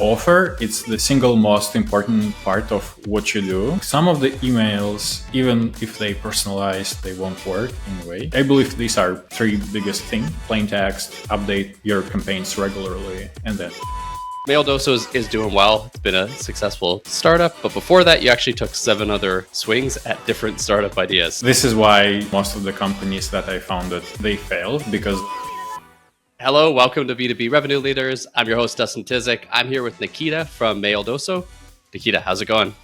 Offer, it's the single most important part of what you do. Some of the emails, even if they personalize, they won't work anyway. I believe these are three biggest things: plain text, update your campaigns regularly, and then Maildoso is doing well. It's been a successful startup, but before that, you actually took 7 other swings at different startup ideas. This is why most of the companies that I founded, they failed, because Hello, welcome to B2B Revenue Leaders. I'm your host, Dustin Tizik. I'm here with Nikita from Maildoso. Nikita, how's it going?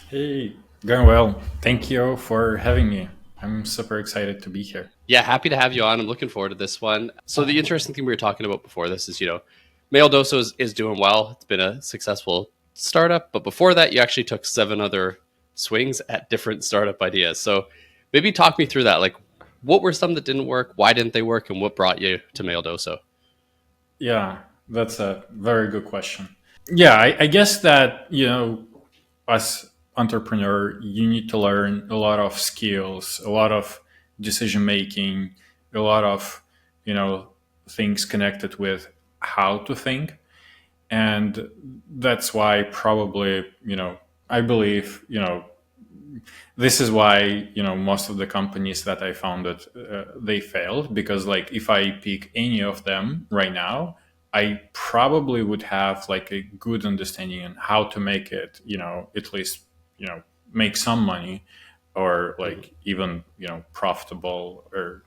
Hey, going well. Thank you for having me. I'm super excited to be here. Yeah, happy to have you on. I'm looking forward to this one. So the interesting thing we were talking about before this is, Maildoso is doing well. It's been a successful startup, but before that, you actually took 7 other swings at different startup ideas. So maybe talk me through that. Like, what were some that didn't work? Why didn't they work? And what brought you to Maildoso? Yeah, that's a very good question. Yeah, I guess that, as entrepreneur, you need to learn a lot of skills, a lot of decision making, a lot of, things connected with how to think. And that's why probably, I believe, this is why, most of the companies that I founded, they failed, because like if I pick any of them right now, I probably would have like a good understanding on how to make it, at least, make some money, or like even, profitable, or,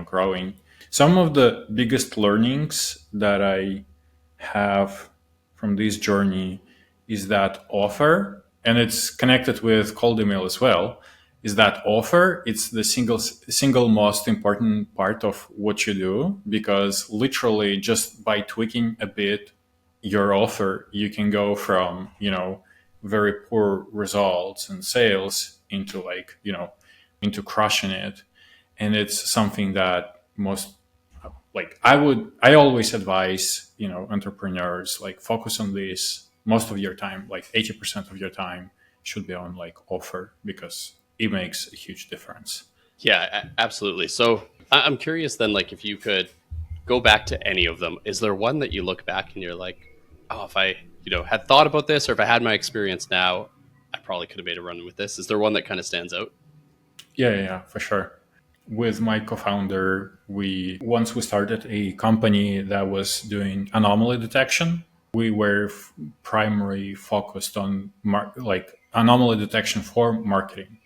growing. Some of the biggest learnings that I have from this journey is that offer, and it's connected with cold email as well, is that offer, it's the single most important part of what you do, because literally just by tweaking a bit your offer, you can go from, very poor results and sales into like, into crushing it. And it's something that most, like I always advise, entrepreneurs, like focus on this. Most of your time, like 80% of your time should be on like offer, because it makes a huge difference. Yeah, absolutely. So I'm curious then, like if you could go back to any of them, is there one that you look back and you're like, oh, if I, had thought about this, or if I had my experience now, I probably could have made a run with this. Is there one that kind of stands out? Yeah, for sure. With my co-founder, once we started a company that was doing anomaly detection. We were primarily focused on like anomaly detection for marketing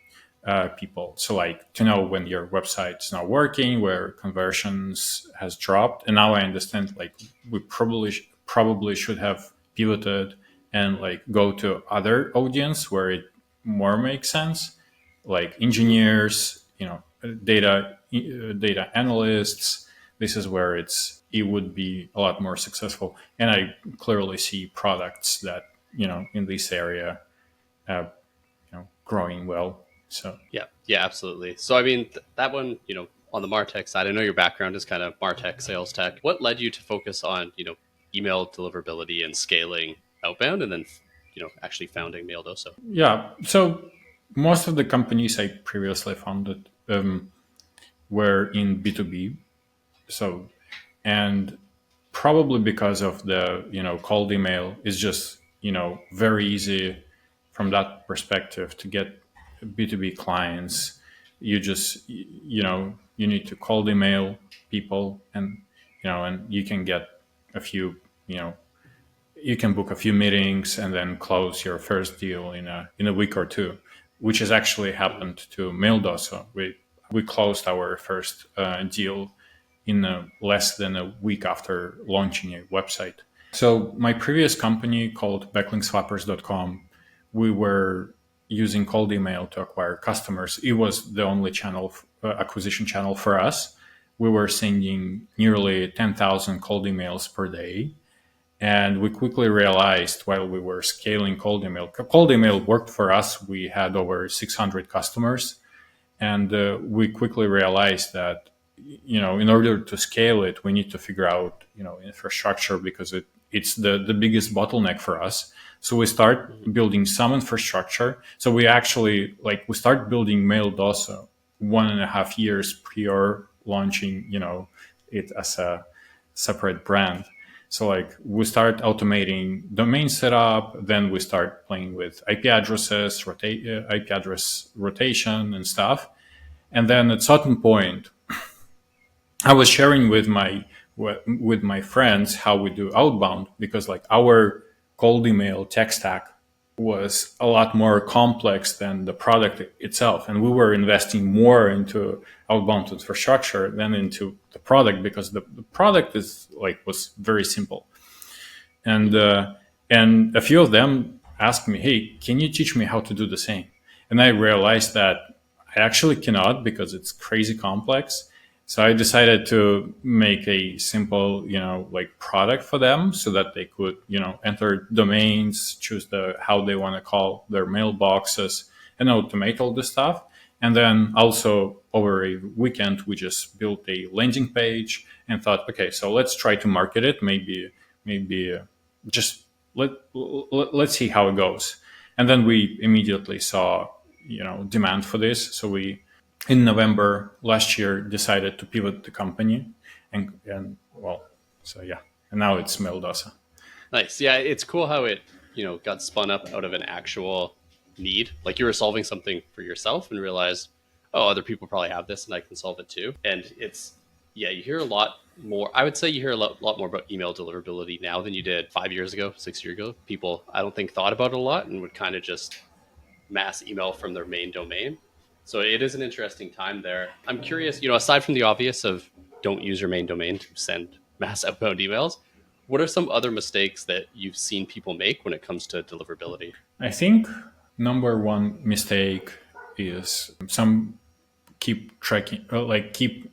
people. So like to know when your website's not working, where conversions has dropped. And now I understand like we probably should have pivoted and like go to other audience where it more makes sense, like engineers, data analysts. This is where it would be a lot more successful. And I clearly see products that, in this area, growing well. So Yeah, absolutely. So I mean, that one, on the Martech side, I know your background is kind of Martech, sales tech. What led you to focus on, email deliverability and scaling outbound, and then, actually founding Maildoso? yeah, so most of the companies I previously founded were in B2B. So, and probably because of the, cold email is just, very easy from that perspective to get B2B clients. You just, you need to cold email people, and, and you can get a few, you can book a few meetings and then close your first deal in a week or two, which has actually happened to Maildoso. We closed our first deal in less than a week after launching a website. So my previous company called backlinkswappers.com, we were using cold email to acquire customers. It was the only channel, acquisition channel for us. We were sending nearly 10,000 cold emails per day. And we quickly realized while we were scaling cold email worked for us. We had over 600 customers. And we quickly realized that, in order to scale it, we need to figure out, infrastructure, because it's the biggest bottleneck for us. So we start building some infrastructure. So we actually we start building Maildoso 1.5 years prior launching, it as a separate brand. So like we start automating domain setup, then we start playing with IP addresses, IP address rotation and stuff. And then at certain point, I was sharing with my friends how we do outbound, because like our cold email tech stack was a lot more complex than the product itself, and we were investing more into outbound infrastructure than into the product, because the product is like was very simple. And and a few of them asked me, hey, can you teach me how to do the same? And I realized that I actually cannot, because it's crazy complex. So I decided to make a simple, like product for them, so that they could, enter domains, choose the how they want to call their mailboxes, and automate all this stuff. And then also over a weekend, we just built a landing page and thought, okay, so let's try to market it. Maybe just let's see how it goes. And then we immediately saw, demand for this. So we, in November last year, decided to pivot the company, and well, so yeah, and now it's Maildoso. Nice. Yeah, it's cool how it, got spun up out of an actual need. Like you were solving something for yourself and realized, oh, other people probably have this and I can solve it too. And it's, yeah, you hear a lot more. I would say you hear a lot more about email deliverability now than you did 5 years ago, 6 years ago. People, I don't think, thought about it a lot and would kind of just mass email from their main domain. So it is an interesting time there. I'm curious, aside from the obvious of don't use your main domain to send mass outbound emails, what are some other mistakes that you've seen people make when it comes to deliverability? I think number one mistake is some keep tracking, keep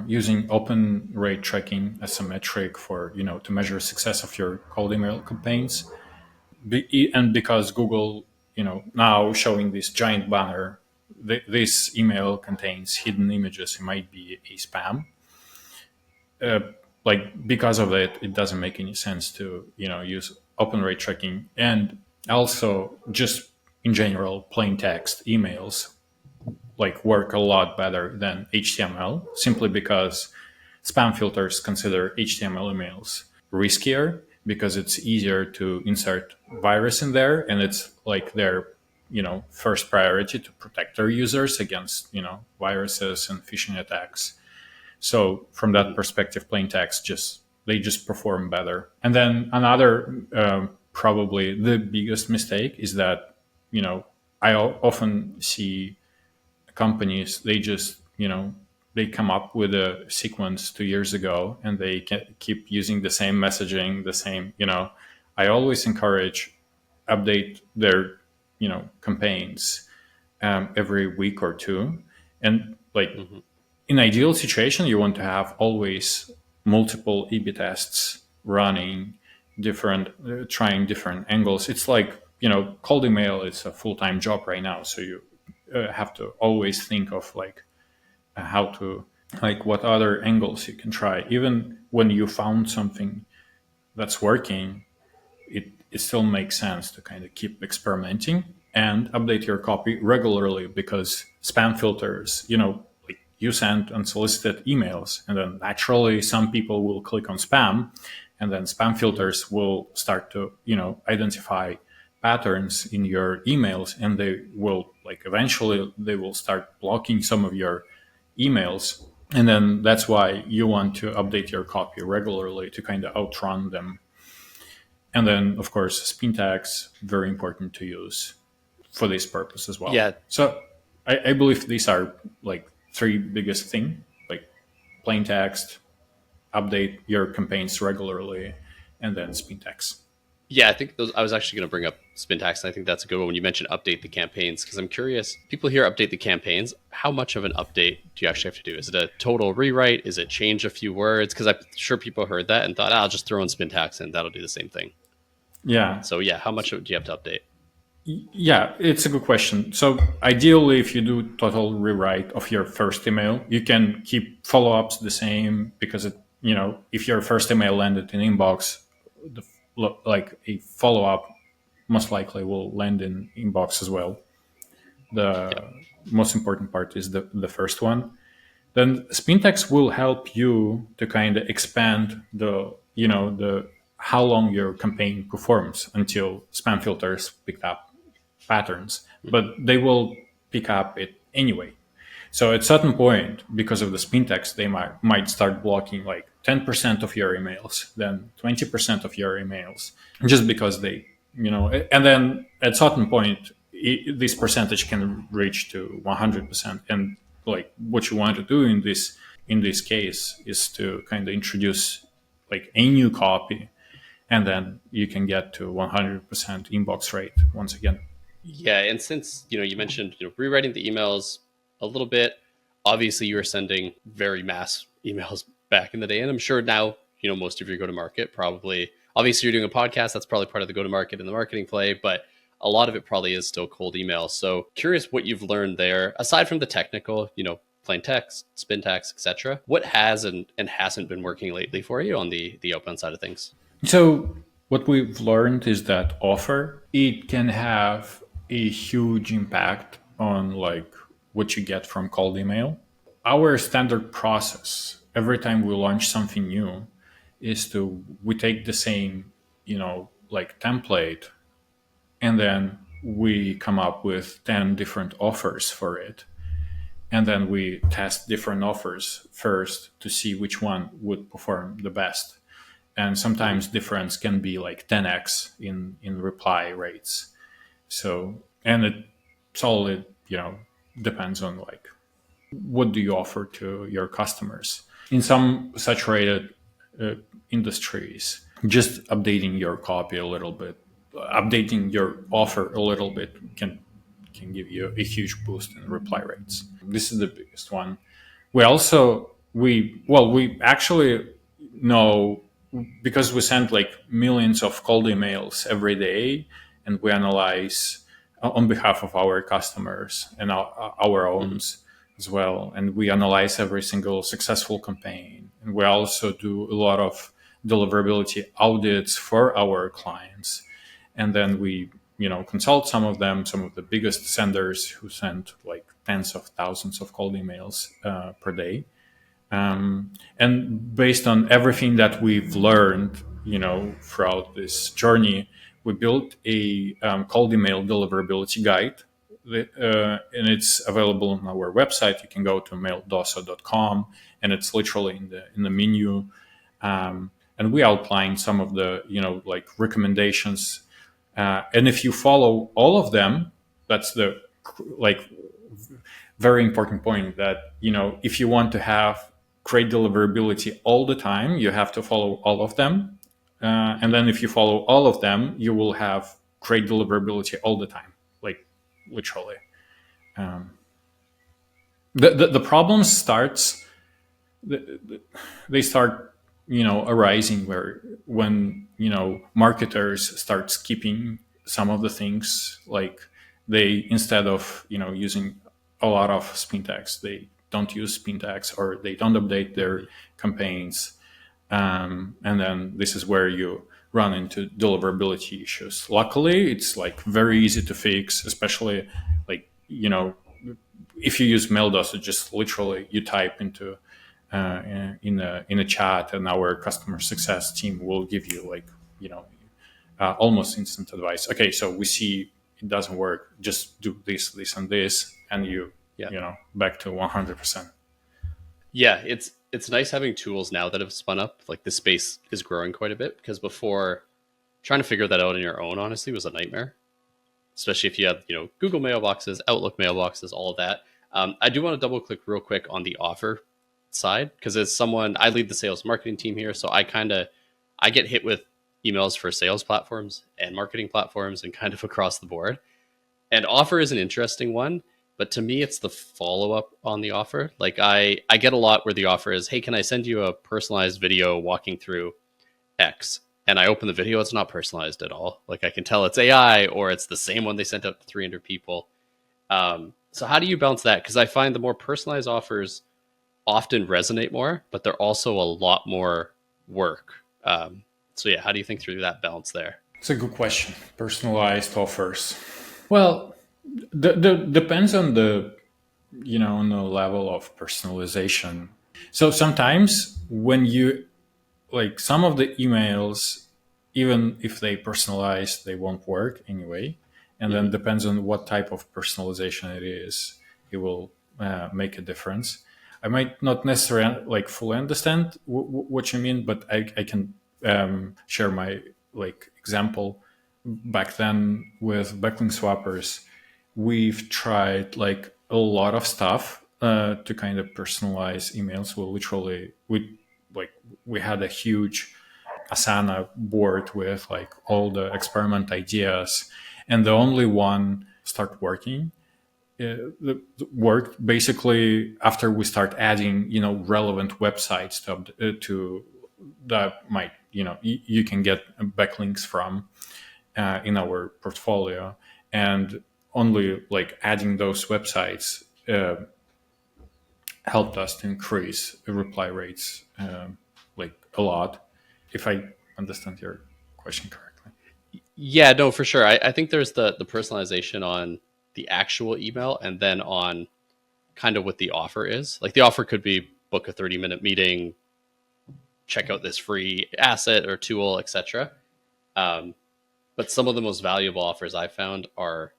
using open rate tracking as a metric for, to measure success of your cold email campaigns. And because Google, now showing this giant banner, this email contains hidden images, it might be a spam. Like because of it, it doesn't make any sense to, use open rate tracking. And also just in general, plain text emails like work a lot better than HTML, simply because spam filters consider HTML emails riskier, because it's easier to insert virus in there, and it's like their, first priority to protect their users against, viruses and phishing attacks. So from that perspective, plain text they just perform better. And then another, probably the biggest mistake is that, I often see companies, they just, they come up with a sequence 2 years ago, and they keep using the same messaging, the same, I always encourage update their, campaigns every week or two. And like Mm-hmm. in ideal situation, you want to have always multiple A/B tests running, different, trying different angles. It's like, cold email is a full-time job right now, so you have to always think of like how to, like what other angles you can try. Even when you found something that's working, it still makes sense to kind of keep experimenting and update your copy regularly, because spam filters, like you send unsolicited emails, and then naturally some people will click on spam, and then spam filters will start to, identify patterns in your emails, and they will like eventually they will start blocking some of your emails. And then that's why you want to update your copy regularly to kind of outrun them. And then, of course, spin tags, very important to use for this purpose as well. Yeah, So I believe these are like three biggest thing, like plain text, update your campaigns regularly, and then spin tags. yeah, I think those. I was actually going to bring up Spintax, and I think that's a good one when you mentioned update the campaigns, because I'm curious. People here update the campaigns. How much of an update do you actually have to do? Is it a total rewrite? Is it change a few words? Because I'm sure people heard that and thought, I'll just throw in Spintax and that'll do the same thing. Yeah, So yeah, how much do you have to update? yeah, it's a good question. So ideally, if you do total rewrite of your first email, you can keep follow-ups the same, because if your first email landed in inbox, the, like a follow-up most likely will land in inbox as well. The Yep. most important part is the first one. Then Spintax will help you to kind of expand the how long your campaign performs until spam filters pick up patterns, but they will pick up it anyway. So at certain point, because of the spin text, they might start blocking like 10% of your emails, then 20% of your emails, just because they, and then at certain point, this percentage can reach to 100%. And like what you want to do in this case is to kind of introduce like a new copy, and then you can get to 100% inbox rate once again. Yeah, and since you mentioned rewriting the emails a little bit, obviously you were sending very mass emails back in the day, and I'm sure now most of your go to market probably obviously you're doing a podcast, that's probably part of the go to market and the marketing play, but a lot of it probably is still cold email. So curious what you've learned there aside from the technical, plain text, spin text, etc. What has and hasn't been working lately for you on the outbound side of things? So what we've learned is that offer, it can have a huge impact on like what you get from cold email. Our standard process every time we launch something new is to we take the same, like template, and then we come up with 10 different offers for it. And then we test different offers first to see which one would perform the best. And sometimes difference can be like 10x in reply rates. So, and it's all it depends on like what do you offer to your customers. In some saturated uh, industries, just updating your copy a little bit, updating your offer a little bit can give you a huge boost in reply rates. This is the biggest one. We actually know, because we send like millions of cold emails every day, and we analyze on behalf of our customers and our own as well, and we analyze every single successful campaign, and we also do a lot of deliverability audits for our clients, and then we consult some of them, some of the biggest senders who send like tens of thousands of cold emails per day. And based on everything that we've learned, throughout this journey, we built a cold email deliverability guide, and it's available on our website. You can go to maildoso.com, and it's literally in the menu. And we outline some of the like recommendations, and if you follow all of them, that's the like very important point, that if you want to have great deliverability all the time, you have to follow all of them. And then if you follow all of them, you will have great deliverability all the time, like literally. Um, the problem starts, they start, arising when, marketers start skipping some of the things, like they, instead of, using a lot of spin text, they don't use spin text, or they don't update their campaigns. And then this is where you run into deliverability issues. Luckily, it's like very easy to fix, especially like, if you use Maildoso, just literally you type into in a chat, and our customer success team will give you like almost instant advice. Okay, so we see it doesn't work. Just do this, and this, and Yeah. back to 100%. Yeah, it's nice having tools now that have spun up. Like the space is growing quite a bit, because before trying to figure that out on your own honestly was a nightmare, especially if you have Google mailboxes, Outlook mailboxes, all of that. I do want to double click real quick on the offer side, because as someone, I lead the sales marketing team here, so I get hit with emails for sales platforms and marketing platforms and kind of across the board. And offer is an interesting one, but to me it's the follow up on the offer. Like I get a lot where the offer is, hey, can I send you a personalized video walking through X? And I open the video, it's not personalized at all. Like I can tell it's AI, or it's the same one they sent out to 300 people. So how do you balance that? Because I find the more personalized offers often resonate more, but they're also a lot more work. So yeah, how do you think through that balance there? It's a good question. Personalized offers. Well, the depends on on the level of personalization. So sometimes when you, like, some of the emails even if they personalize, they won't work anyway. And then Mhm. depends on what type of personalization it is, it will make a difference. I might not necessarily like fully understand what you mean, but I can share my like example. Back then with backlink swappers, we've tried like a lot of stuff to kind of personalize emails. We literally like we had a huge Asana board with like all the experiment ideas, and the only one start working worked basically after we start adding relevant websites to that might you can get backlinks from in our portfolio, and only like adding those websites helped us to increase reply rates like a lot, if I understand your question correctly. Yeah, no, for sure. I think there's the personalization on the actual email and then on kind of what the offer is. Like the offer could be book a 30-minute meeting, check out this free asset or tool, etc. Um, but some of the most valuable offers I found are,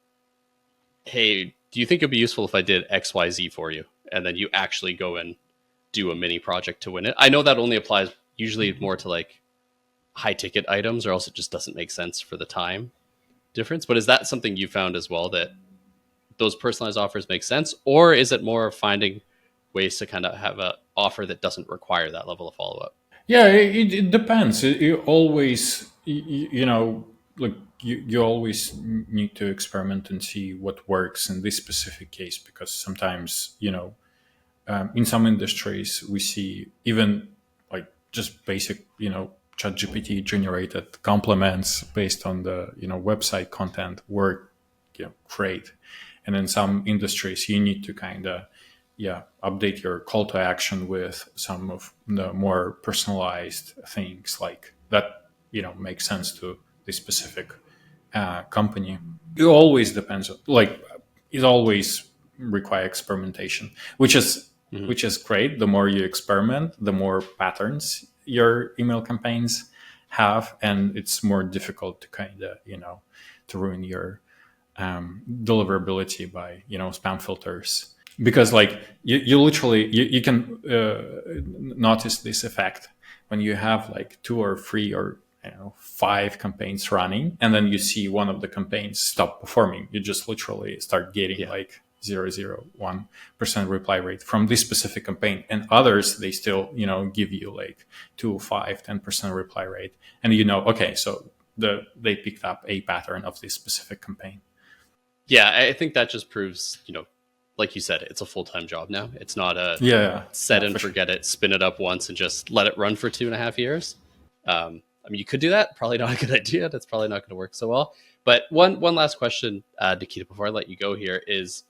hey, do you think it'd be useful if I did XYZ for you? And then you actually go and do a mini project to win it. I know that only applies usually more to like high ticket items, or else it just doesn't make sense for the time difference. But is that something you found as well, that those personalized offers make sense? Or is it more finding ways to kind of have an offer that doesn't require that level of follow up? Yeah, it depends. You always, like you always need to experiment and see what works in this specific case, because sometimes, in some industries, we see even like just basic, chat GPT generated compliments based on the, website content work, great. And in some industries, you need to kind of update your call to action with some of the more personalized things like that makes sense to the specific company. It always depends, like it always require experimentation, Mm-hmm. which is great. The more you experiment, the more patterns your email campaigns have, and it's more difficult to kind of to ruin your deliverability by spam filters, because like you literally you can notice this effect when you have like two or three or five campaigns running, and then you see one of the campaigns stop performing. You just literally start getting Yeah. like 0.01% reply rate from this specific campaign, and others they still give you like 2, 5, 10% reply rate, and okay, so they picked up a pattern of this specific campaign. Yeah. I think that just proves, like you said, it's a full time job now. It's not a Yeah, set yeah, and for sure. forget it, spin it up once and just let it run for 2.5 years. I mean, you could do that. Probably not a good idea. That's probably not going to work so well. But one last question, Nikita, before I let you go here is,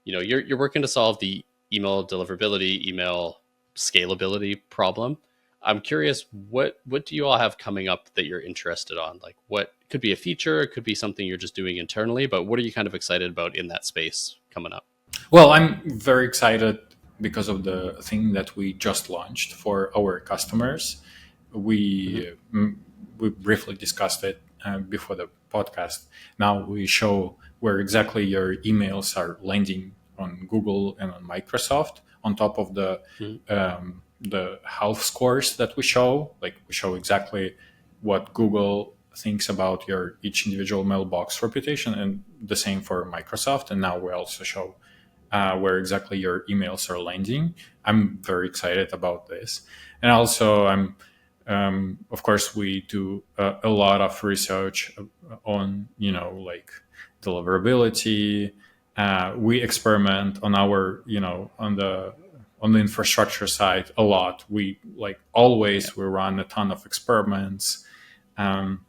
you're working to solve the email deliverability, email scalability problem. I'm curious, what do you all have coming up that you're interested on? Like, what could be a feature, it could be something you're just doing internally, but what are you kind of excited about in that space coming up? Well, I'm very excited because of the thing that we just launched for our customers. Mm-hmm. We briefly discussed it before the podcast. Now we show where exactly your emails are landing on Google and on Microsoft, on top of Mm-hmm. the health scores that we show. Like we show exactly what Google thinks about your each individual mailbox reputation, and the same for Microsoft. And now we also show where exactly your emails are landing. I'm very excited about this, and also of course, we do a lot of research on like deliverability. We experiment on our on the infrastructure side a lot. We like Yeah. always we run a ton of experiments, um,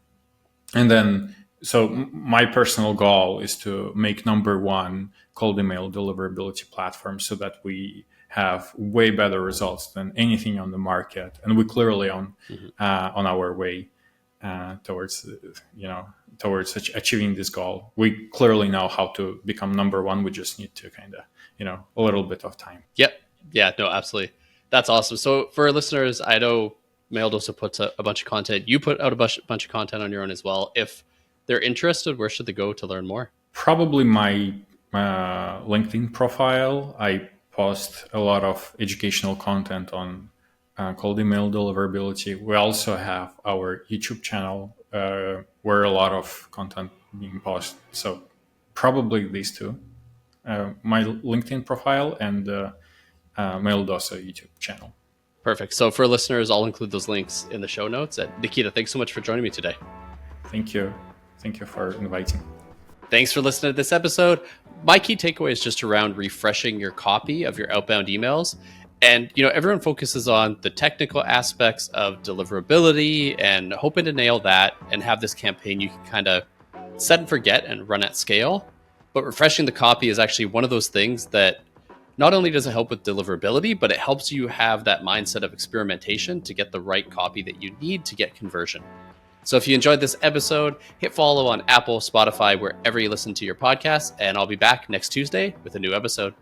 and then so my personal goal is to make number one cold email deliverability platform, so that we have way better results than anything on the market, and we clearly Mm-hmm. on our way towards towards achieving this goal. We clearly know how to become number one. We just need to kind of a little bit of time. Yep. Yeah, no, absolutely. That's awesome. So for our listeners, I know Maildoso puts a bunch of content. You put out a bunch of content on your own as well. If they're interested, where should they go to learn more? Probably my LinkedIn profile. I post a lot of educational content on called email deliverability. We also have our YouTube channel where a lot of content being posted. So probably these two, my LinkedIn profile and Maildoso YouTube channel. Perfect. So for listeners, I'll include those links in the show notes. And Nikita, thanks so much for joining me today. Thank you. Thank you for inviting. Thanks for listening to this episode. My key takeaway is just around refreshing your copy of your outbound emails. And, everyone focuses on the technical aspects of deliverability and hoping to nail that and have this campaign you can kind of set and forget and run at scale. But refreshing the copy is actually one of those things that not only does it help with deliverability, but it helps you have that mindset of experimentation to get the right copy that you need to get conversion. So if you enjoyed this episode, hit follow on Apple, Spotify, wherever you listen to your podcasts, and I'll be back next Tuesday with a new episode.